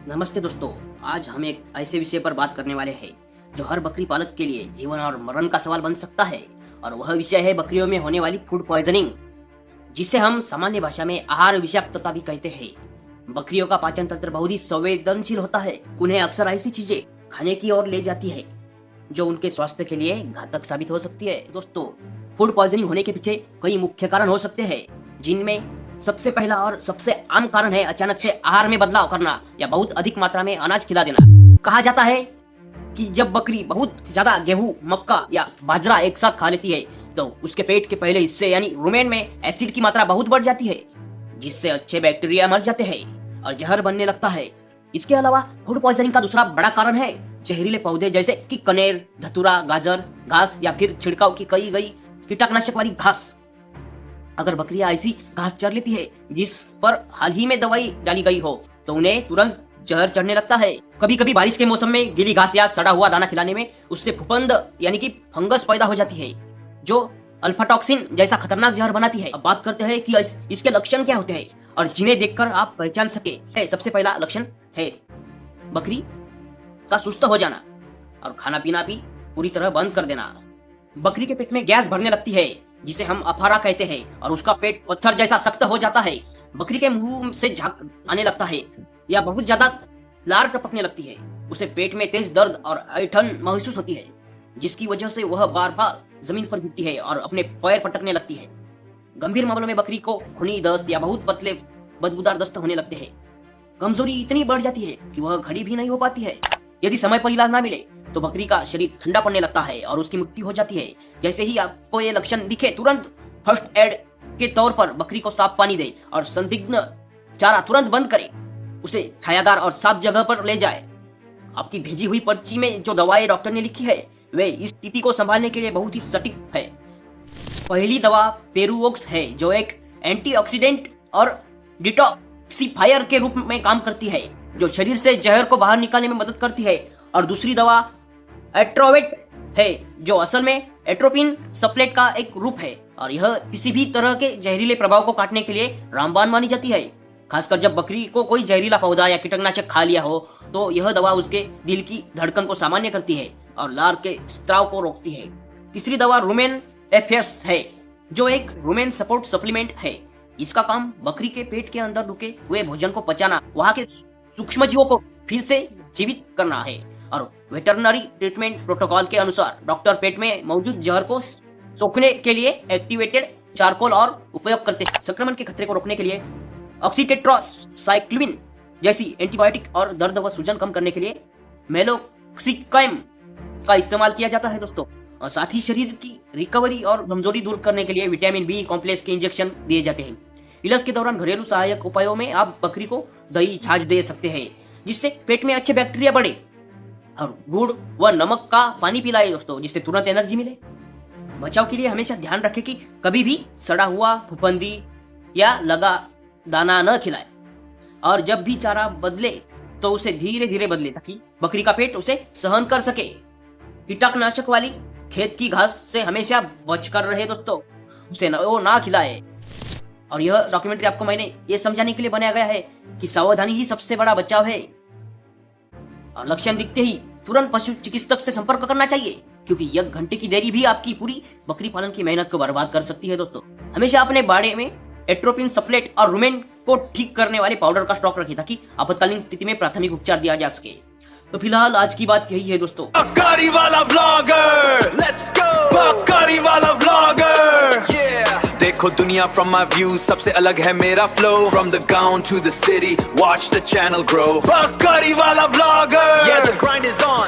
नमस्ते दोस्तों, आज हम एक ऐसे विषय पर बात करने वाले हैं जो हर बकरी पालक के लिए जीवन और मरण का सवाल बन सकता है। और वह विषय है बकरियों में होने वाली फूड पॉइजनिंग, जिसे हम सामान्य भाषा में आहार विषाक्तता भी कहते हैं। बकरियों का पाचन तंत्र बहुत ही संवेदनशील होता है। उन्हें अक्सर ऐसी चीजें खाने की ओर ले जाती है जो उनके स्वास्थ्य के लिए घातक साबित हो सकती है। दोस्तों, फूड पॉइजनिंग होने के पीछे कई मुख्य कारण हो सकते हैं, जिनमें सबसे पहला और सबसे आम कारण है अचानक से आहार में बदलाव करना या बहुत अधिक मात्रा में अनाज खिला देना। कहा जाता है कि जब बकरी बहुत ज्यादा गेहूं, मक्का या बाजरा एक साथ खा लेती है तो उसके पेट के पहले हिस्से यानी रुमेन में एसिड की मात्रा बहुत बढ़ जाती है, जिससे अच्छे बैक्टीरिया मर जाते हैं और जहर बनने लगता है। इसके अलावा फूड पॉइजनिंग का दूसरा बड़ा कारण है जहरीले पौधे जैसे कि कनेर, धतूरा, गाजर घास या फिर छिड़काव की कई गई कीटनाशक वाली घास। अगर बकरियां ऐसी घास चर लेती है जिस पर हाल ही में दवाई डाली गई हो तो उन्हें तुरंत जहर चढ़ने लगता है। कभी कभी बारिश के मौसम में गीली घास या सड़ा हुआ दाना खिलाने में उससे फफूंद यानी कि फंगस पैदा हो जाती है, जो अल्फाटॉक्सिन जैसा खतरनाक जहर बनाती है। अब बात करते हैं कि इसके लक्षण क्या होते हैं और जिन्हें देखकर आप पहचान सके। सबसे पहला लक्षण है बकरी का सुस्त हो जाना और खाना पीना भी पूरी तरह बंद कर देना। बकरी के पेट में गैस भरने लगती है जिसे हम अफारा कहते हैं और उसका पेट पत्थर जैसा सख्त हो जाता है। बकरी के मुंह से झाग आने लगता है या बहुत ज्यादा लार टपकने लगती है। उसे पेट में तेज दर्द और ऐंठन महसूस होती है, जिसकी वजह से वह बार बार जमीन पर गिरती है और अपने पैर पटकने लगती है। गंभीर मामलों में बकरी को खूनी दस्त या बहुत पतले बदबूदार दस्त होने लगते हैं। कमजोरी इतनी बढ़ जाती है कि वह खड़ी भी नहीं हो पाती है। यदि समय पर इलाज ना मिले तो बकरी का शरीर ठंडा पड़ने लगता है और उसकी मृत्यु हो जाती है। जैसे ही आपको ये लक्षण दिखे, तुरंत फर्स्ट एड के तौर पर बकरी को साफ पानी दे और संदिग्ध चारा तुरंत बंद करे। उसे छायादार और साफ जगह पर ले जाए। आपकी भेजी हुई पर्ची में जो दवाएं डॉक्टर ने लिखी है वे इस स्थिति को संभालने के लिए बहुत ही सटीक है। पहली दवा पेरुओक्स है, जो एक एंटीऑक्सीडेंट और डिटॉक्सिफायर के रूप में काम करती है, जो शरीर से जहर को बाहर निकालने में मदद करती है। और दूसरी दवा एट्रोवेट है, जो असल में एट्रोपिन सप्लेट का एक रूप है और यह किसी भी तरह के जहरीले प्रभाव को काटने के लिए रामबाण मानी जाती है। खासकर जब बकरी को कोई जहरीला पौधा या कीटनाशक खा लिया हो तो यह दवा उसके दिल की धड़कन को सामान्य करती है और लार के स्त्राव को रोकती है। तीसरी दवा रुमेन एफएस है, जो एक रुमेन सपोर्ट सप्लीमेंट है। इसका काम बकरी के पेट के अंदर रुके हुए भोजन को पचाना, वहां के सूक्ष्म जीवों को फिर से जीवित करना है। और वेटरनरी ट्रीटमेंट प्रोटोकॉल के अनुसार डॉक्टर पेट में मौजूद जहर को सोखने के लिए एक्टिवेटेड चारकोल और उपयोग करते हैं। संक्रमण के खतरे को रोकने के लिए ऑक्सीटेट्रासाइक्लिन जैसी एंटीबायोटिक और दर्द व सूजन कम करने के लिए मेलोक्सिकाम का इस्तेमाल किया जाता है दोस्तों। और साथ ही शरीर की रिकवरी और कमजोरी दूर करने के लिए विटामिन बी कॉम्प्लेक्स के इंजेक्शन दिए जाते हैं। इलाज के दौरान घरेलू सहायक उपायों में आप बकरी को दही छाछ दे सकते हैं, जिससे पेट में अच्छे बैक्टीरिया बढ़े, और गुड़ व नमक का पानी पिलाए दोस्तों, जिससे तुरंत एनर्जी मिले। बचाव के लिए हमेशा ध्यान रखें कि कभी भी सड़ा हुआ, फफूंदी या लगा दाना न खिलाए और जब भी चारा बदले तो उसे धीरे धीरे बदले ताकि बकरी का पेट उसे सहन कर सके। कीटनाशक वाली खेत की घास से हमेशा बचकर रहे दोस्तों, उसे वो ना खिलाए। और यह डॉक्यूमेंट्री आपको मैंने ये समझाने के लिए बनाया गया है कि सावधानी ही सबसे बड़ा बचाव है और लक्षण दिखते ही तुरंत पशु चिकित्सक से संपर्क करना चाहिए, क्योंकि 1 घंटे की देरी भी आपकी पूरी बकरी पालन की मेहनत को बर्बाद कर सकती है दोस्तों। हमेशा अपने बाड़े में एट्रोपिन सप्लेट और रुमेन को ठीक करने वाले पाउडर का स्टॉक रखें ताकि आपातकालीन स्थिति में प्राथमिक उपचार दिया जा सके। तो फिलहाल आज की बात यही है दोस्तों। बकरी वाला व्लॉगर, लेट्स गो। बकरी वाला व्लॉगर, देखो दुनिया from my view, सबसे अलग है मेरा flow। From the town to the city, watch the channel grow। बकरी वाला vlogger, yeah, the grind is on।